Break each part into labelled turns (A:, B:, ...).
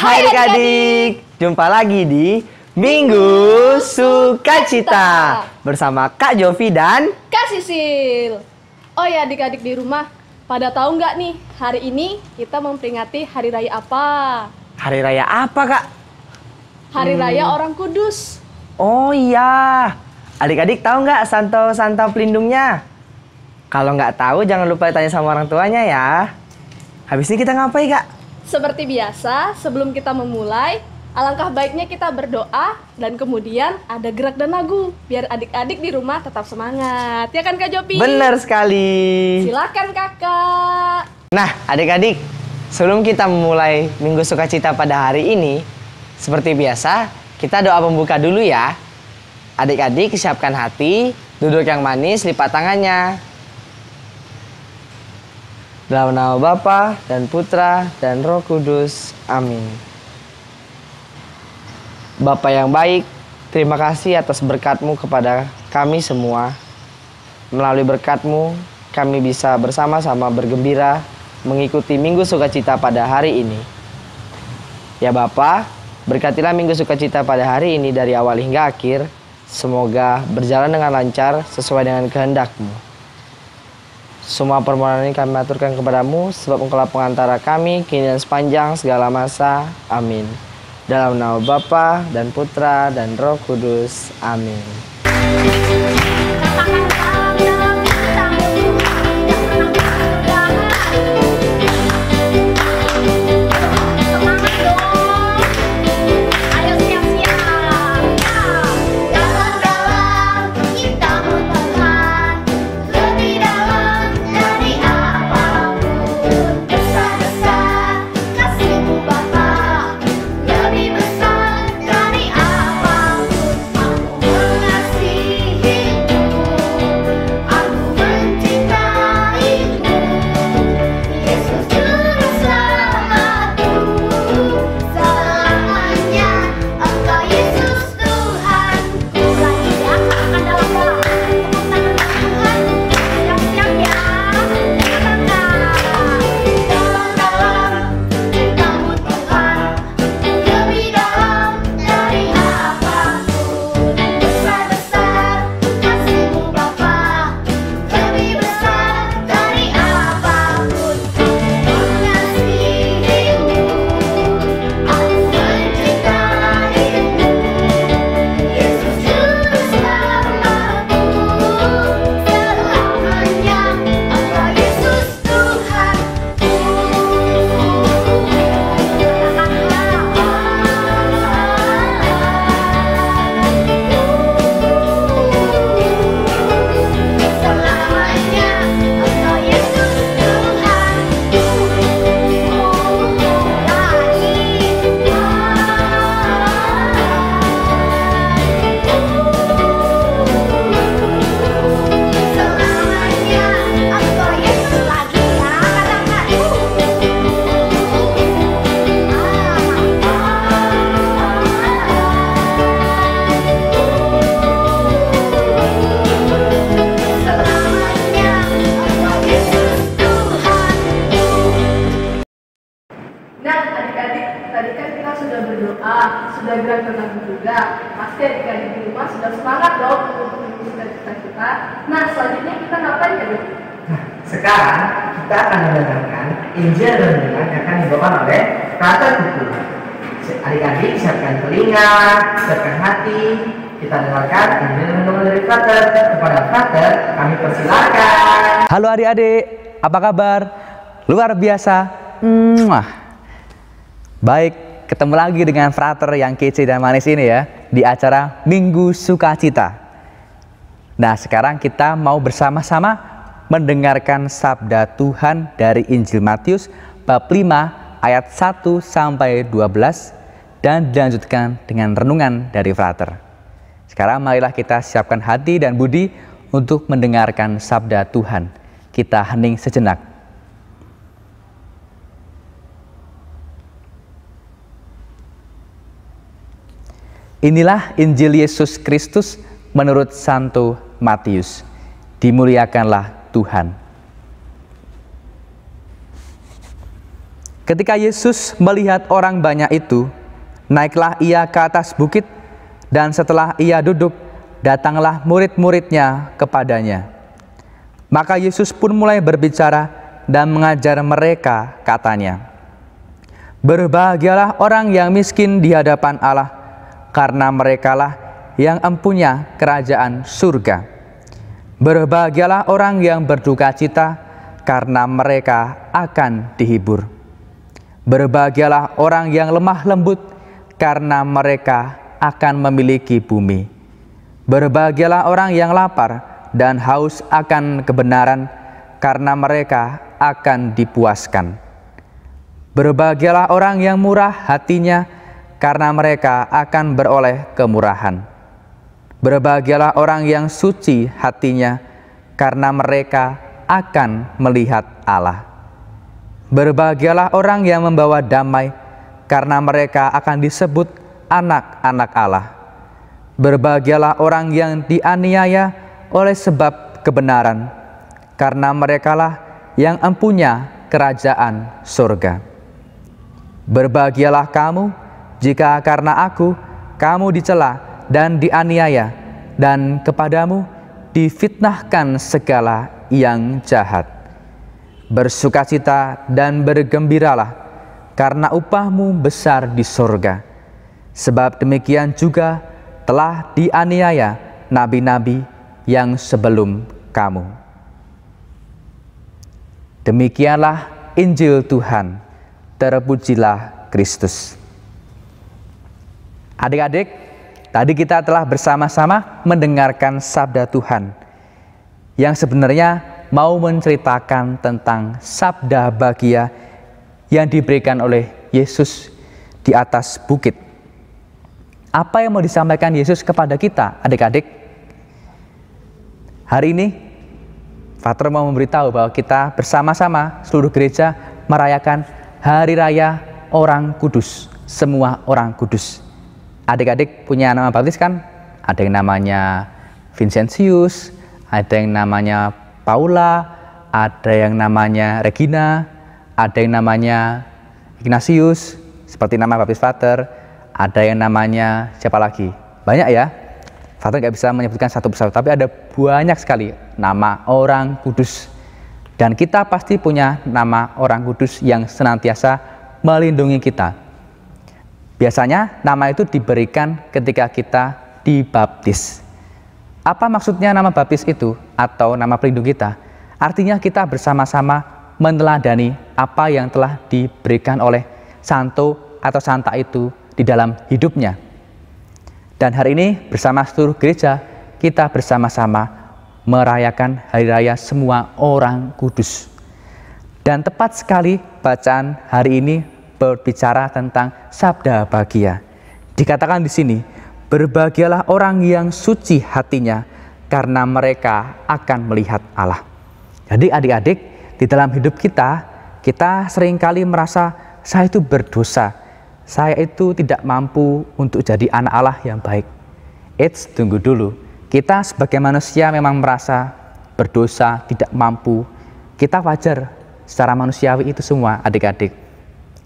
A: Hai adik-adik, jumpa lagi di Minggu Sukacita bersama Kak Jovi dan
B: Kak Sisil. Oh ya adik-adik di rumah, pada tahu nggak nih hari ini kita memperingati hari raya apa?
A: Hari Raya apa, Kak?
B: Hari Raya Orang Kudus.
A: Oh iya, adik-adik tahu nggak Santo pelindungnya? Kalau nggak tahu jangan lupa tanya sama orang tuanya ya. Habis ini kita ngapain, Kak?
B: Seperti biasa, sebelum kita memulai, alangkah baiknya kita berdoa dan kemudian ada gerak dan lagu biar adik-adik di rumah tetap semangat. Ya kan Kak Jopi?
A: Bener sekali.
B: Silakan Kakak.
A: Nah, adik-adik, sebelum kita memulai Minggu Sukacita pada hari ini, seperti biasa, kita doa pembuka dulu ya. Adik-adik siapkan hati, duduk yang manis, lipat tangannya. Dalam nama Bapa dan Putra dan Roh Kudus. Amin. Bapa yang baik, terima kasih atas berkat-Mu kepada kami semua. Melalui berkat-Mu, kami bisa bersama-sama bergembira mengikuti Minggu Sukacita pada hari ini. Ya Bapa, berkatilah Minggu Sukacita pada hari ini dari awal hingga akhir. Semoga berjalan dengan lancar sesuai dengan kehendak-Mu. Semua permohonan ini kami aturkan kepadamu, sebab Engkaulah pengantara kami, kini dan sepanjang segala masa. Amin. Dalam nama Bapa dan Putra dan Roh Kudus. Amin.
B: Sudah gerak dan lagu juga. Pasti adik-adik di rumah sudah semangat dong untuk Minggu Sukacita kita. Nah, selanjutnya kita ngapain ya, Dok?
C: Nah, sekarang kita akan mendengarkan Injil Renungan yang akan dibawakan oleh Frater Kuku. Adik-adik siapkan telinga, siapkan hati. Kita dengarkan Injil Renungan dari Frater. Kepada Frater, kami persilakan.
D: Halo adik-adik, apa kabar? Luar biasa. Baik. Ketemu lagi dengan Frater yang kece dan manis ini ya, di acara Minggu Sukacita. Nah, sekarang kita mau bersama-sama mendengarkan sabda Tuhan dari Injil Matius bab 5 ayat 1 sampai 12 dan dilanjutkan dengan renungan dari Frater. Sekarang marilah kita siapkan hati dan budi untuk mendengarkan sabda Tuhan. Kita hening sejenak. Inilah Injil Yesus Kristus menurut Santo Matius. Dimuliakanlah Tuhan. Ketika Yesus melihat orang banyak itu, naiklah ia ke atas bukit, dan setelah ia duduk, datanglah murid-muridnya kepadanya. Maka Yesus pun mulai berbicara dan mengajar mereka, katanya, "Berbahagialah orang yang miskin di hadapan Allah, karena merekalah yang empunya kerajaan surga. Berbahagialah orang yang berduka cita, karena mereka akan dihibur. Berbahagialah orang yang lemah lembut, karena mereka akan memiliki bumi. Berbahagialah orang yang lapar dan haus akan kebenaran, karena mereka akan dipuaskan. Berbahagialah orang yang murah hatinya, karena mereka akan beroleh kemurahan. Berbahagialah orang yang suci hatinya, karena mereka akan melihat Allah. Berbahagialah orang yang membawa damai, karena mereka akan disebut anak-anak Allah. Berbahagialah orang yang dianiaya oleh sebab kebenaran, karena merekalah yang empunya kerajaan surga. Berbahagialah kamu jika karena aku kamu dicela dan dianiaya, dan kepadamu difitnahkan segala yang jahat. Bersukacita dan bergembiralah, karena upahmu besar di surga. Sebab demikian juga telah dianiaya nabi-nabi yang sebelum kamu." Demikianlah Injil Tuhan. Terpujilah Kristus. Adik-adik, tadi kita telah bersama-sama mendengarkan sabda Tuhan yang sebenarnya mau menceritakan tentang sabda bahagia yang diberikan oleh Yesus di atas bukit. Apa yang mau disampaikan Yesus kepada kita, adik-adik? Hari ini, Father mau memberitahu bahwa kita bersama-sama seluruh gereja merayakan Hari Raya Orang Kudus, semua orang kudus. Adik-adik punya nama baptis kan? Ada yang namanya Vincentius, ada yang namanya Paula, ada yang namanya Regina, ada yang namanya Ignatius, seperti nama baptis Father, ada yang namanya siapa lagi? Banyak ya. Father nggak bisa menyebutkan satu persatu, tapi ada banyak sekali nama orang kudus. Dan kita pasti punya nama orang kudus yang senantiasa melindungi kita. Biasanya nama itu diberikan ketika kita dibaptis. Apa maksudnya nama baptis itu atau nama pelindung kita? Artinya kita bersama-sama meneladani apa yang telah diberikan oleh santo atau santa itu di dalam hidupnya. Dan hari ini bersama seluruh gereja kita bersama-sama merayakan Hari Raya semua orang kudus. Dan tepat sekali bacaan hari ini berbicara tentang sabda bahagia. Dikatakan di sini, berbahagialah orang yang suci hatinya, karena mereka akan melihat Allah. Jadi adik-adik, di dalam hidup kita seringkali merasa saya itu berdosa, saya itu tidak mampu untuk jadi anak Allah yang baik. Tunggu dulu, kita sebagai manusia memang merasa berdosa, tidak mampu. Kita wajar secara manusiawi itu semua adik-adik.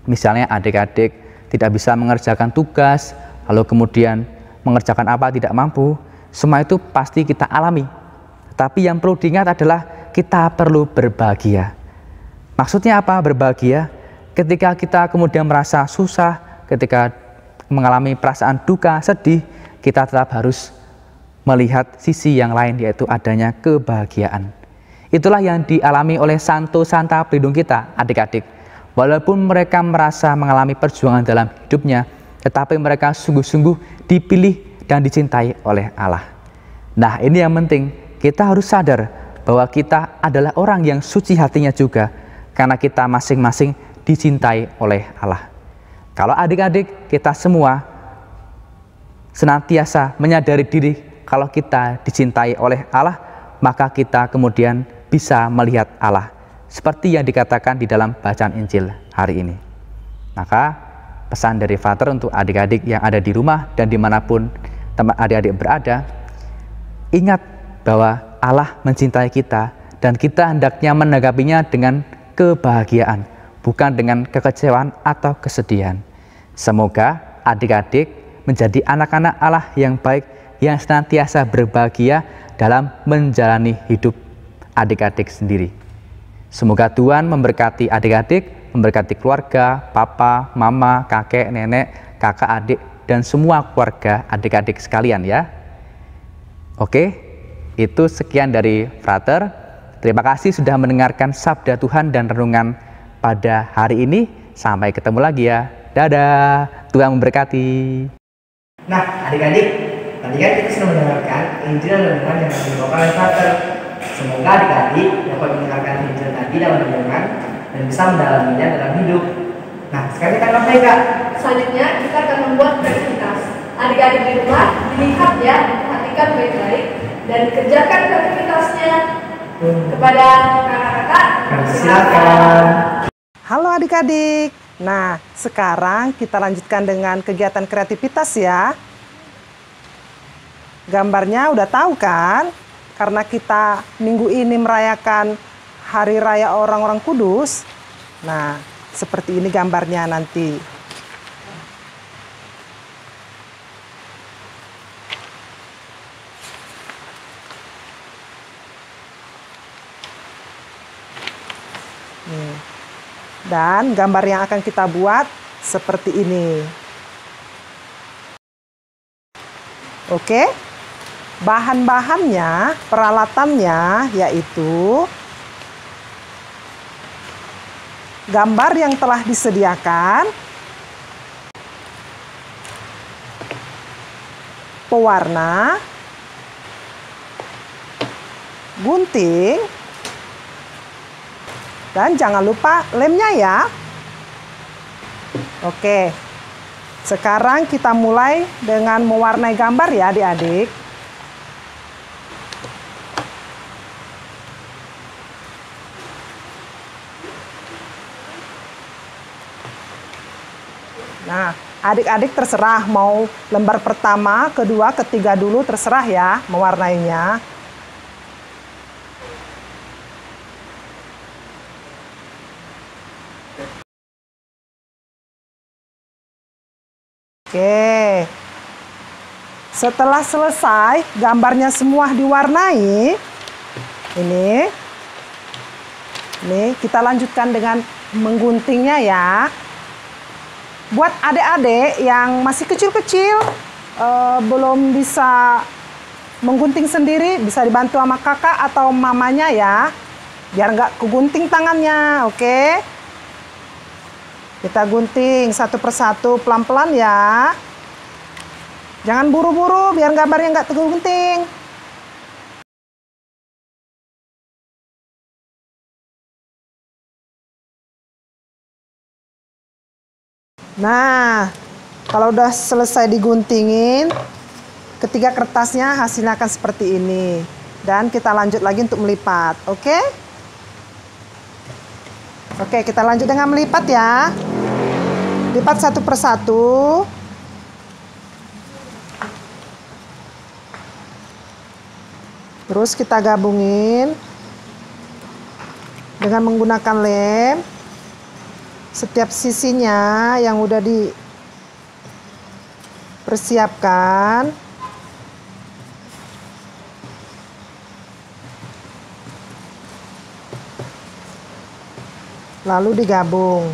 D: Misalnya adik-adik tidak bisa mengerjakan tugas, lalu kemudian mengerjakan apa tidak mampu, semua itu pasti kita alami. Tapi yang perlu diingat adalah kita perlu berbahagia. Maksudnya apa berbahagia? Ketika kita kemudian merasa susah, ketika mengalami perasaan duka, sedih, kita tetap harus melihat sisi yang lain, yaitu adanya kebahagiaan. Itulah yang dialami oleh santo santa pelindung kita, adik-adik. Walaupun mereka merasa mengalami perjuangan dalam hidupnya, tetapi mereka sungguh-sungguh dipilih dan dicintai oleh Allah. Nah, ini yang penting, kita harus sadar bahwa kita adalah orang yang suci hatinya juga, karena kita masing-masing dicintai oleh Allah. Kalau adik-adik kita semua senantiasa menyadari diri kalau kita dicintai oleh Allah, maka kita kemudian bisa melihat Allah, seperti yang dikatakan di dalam bacaan Injil hari ini. Maka pesan dari Father untuk adik-adik yang ada di rumah dan dimanapun tempat adik-adik berada, ingat bahwa Allah mencintai kita dan kita hendaknya menanggapinya dengan kebahagiaan, bukan dengan kekecewaan atau kesedihan. Semoga adik-adik menjadi anak-anak Allah yang baik, yang senantiasa berbahagia dalam menjalani hidup adik-adik sendiri. Semoga Tuhan memberkati adik-adik, memberkati keluarga, papa, mama, kakek, nenek, kakak, adik, dan semua keluarga adik-adik sekalian ya. Oke, itu sekian dari Frater. Terima kasih sudah mendengarkan sabda Tuhan dan renungan pada hari ini. Sampai ketemu lagi ya. Dadah, Tuhan memberkati.
C: Nah, adik-adik, tadi kan kita sudah mendengarkan Injil dan renungan yang dibawakan oleh Frater. Semoga adik-adik dapat mendengarkan Injil tadi dalam renungan dan bisa mendalaminya dalam hidup. Nah, sekarang kita ngapain, Kak?
B: Selanjutnya kita akan membuat kreativitas. Adik-adik di rumah dilihat ya, perhatikan baik-baik dan kerjakan kreativitasnya. Kepada kakak-kakak,
C: Silakan.
E: Halo adik-adik. Nah, sekarang kita lanjutkan dengan kegiatan kreativitas ya. Gambarnya udah tahu kan? Karena kita minggu ini merayakan Hari Raya Orang-orang Kudus. Nah, seperti ini gambarnya nanti. Dan gambar yang akan kita buat seperti ini. Oke, bahan-bahannya, peralatannya yaitu gambar yang telah disediakan, pewarna, gunting, dan jangan lupa lemnya ya. Oke, sekarang kita mulai dengan mewarnai gambar ya adik-adik. Nah, adik-adik terserah mau lembar pertama, kedua, ketiga dulu, terserah ya mewarnainya. Oke, setelah selesai gambarnya semua diwarnai, ini kita lanjutkan dengan mengguntingnya ya. Buat adik-adik yang masih kecil-kecil, belum bisa menggunting sendiri, bisa dibantu sama kakak atau mamanya ya, biar nggak kegunting tangannya, oke? Kita gunting satu persatu pelan-pelan ya. Jangan buru-buru biar gambarnya nggak tergunting. Nah, kalau udah selesai diguntingin, ketiga kertasnya hasilnya akan seperti ini. Dan kita lanjut lagi untuk melipat, oke? Oke, kita lanjut dengan melipat ya. Lipat satu persatu. Terus kita gabungin dengan menggunakan lem. Setiap sisinya yang udah dipersiapkan. Lalu digabung.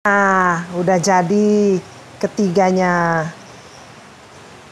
E: Nah, udah jadi ketiganya.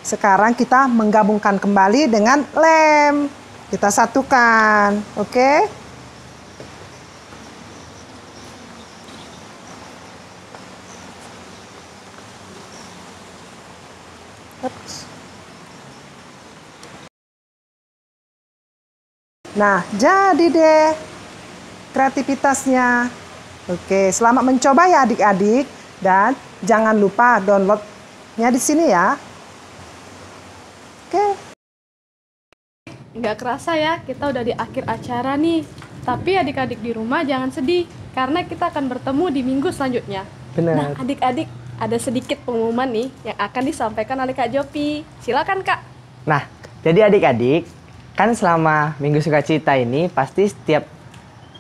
E: Sekarang kita menggabungkan kembali dengan lem. Kita satukan, oke? Ups. Nah, jadi deh kreativitasnya. Oke, selamat mencoba ya adik-adik. Dan jangan lupa downloadnya di sini ya. Oke.
B: Nggak kerasa ya, kita udah di akhir acara nih. Tapi adik-adik di rumah jangan sedih, karena kita akan bertemu di minggu selanjutnya.
A: Benar.
B: Nah, adik-adik, ada sedikit pengumuman nih yang akan disampaikan oleh Kak Jopi. Silakan, Kak.
A: Nah, jadi adik-adik, kan selama Minggu Sukacita ini pasti setiap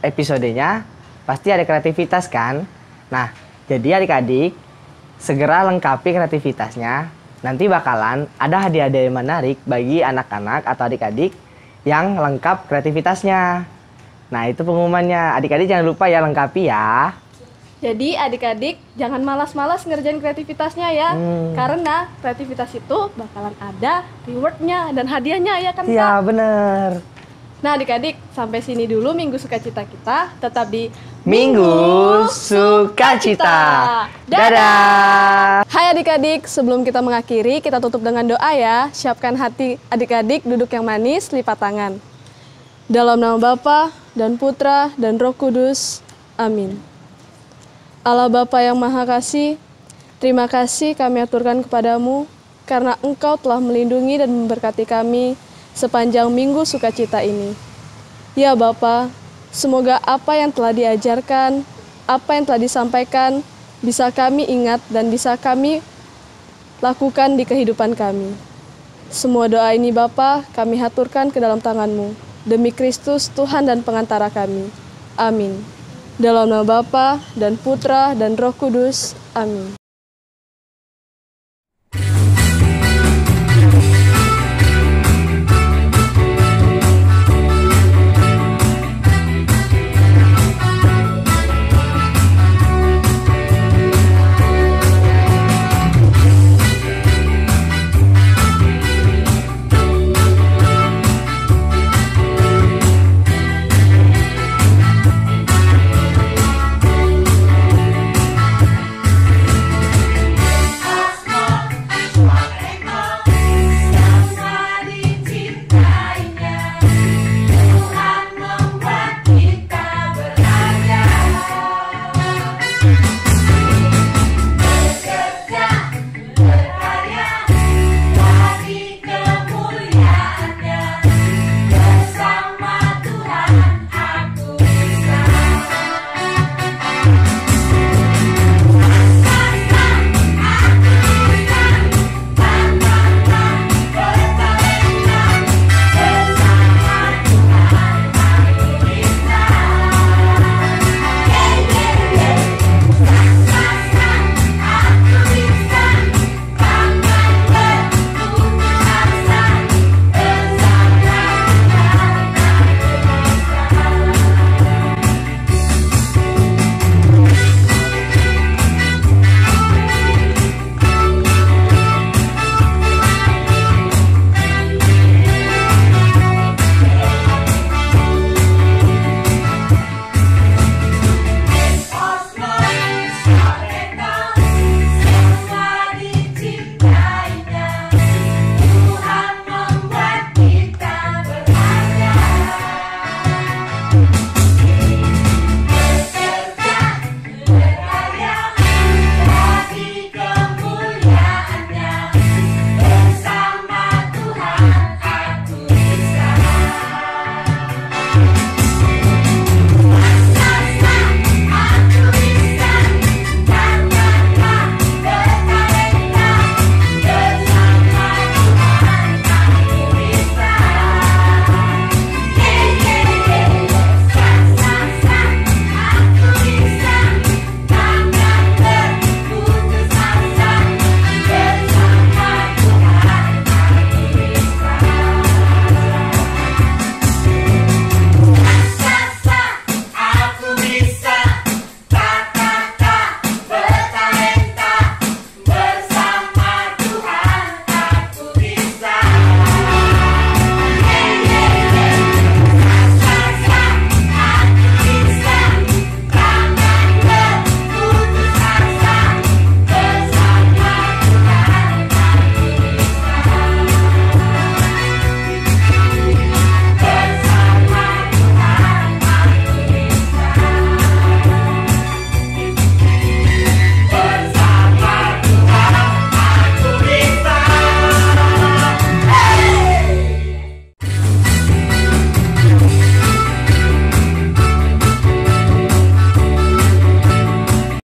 A: episodenya pasti ada kreativitas kan? Nah, jadi adik-adik segera lengkapi kreativitasnya. Nanti bakalan ada hadiah-hadiah yang menarik bagi anak-anak atau adik-adik yang lengkap kreativitasnya. Nah, itu pengumumannya. Adik-adik jangan lupa ya lengkapi ya.
B: Jadi adik-adik jangan malas-malas ngerjain kreativitasnya ya. Karena kreativitas itu bakalan ada rewardnya dan hadiahnya ya kan, Kak?
A: Iya, bener.
B: Nah adik-adik, sampai sini dulu Minggu Sukacita kita. Tetap di
A: Minggu Sukacita. Dadah.
B: Hai adik-adik, sebelum kita mengakhiri, kita tutup dengan doa ya. Siapkan hati adik-adik, duduk yang manis, lipat tangan. Dalam nama Bapa dan Putra dan Roh Kudus. Amin. Allah Bapa yang Maha Kasih, terima kasih kami aturkan kepadamu, karena Engkau telah melindungi dan memberkati kami sepanjang Minggu Sukacita ini. Ya Bapa, semoga apa yang telah diajarkan, apa yang telah disampaikan, bisa kami ingat dan bisa kami lakukan di kehidupan kami. Semua doa ini Bapa, kami haturkan ke dalam tangan-Mu. Demi Kristus, Tuhan dan pengantara kami. Amin. Dalam nama Bapa dan Putra dan Roh Kudus. Amin.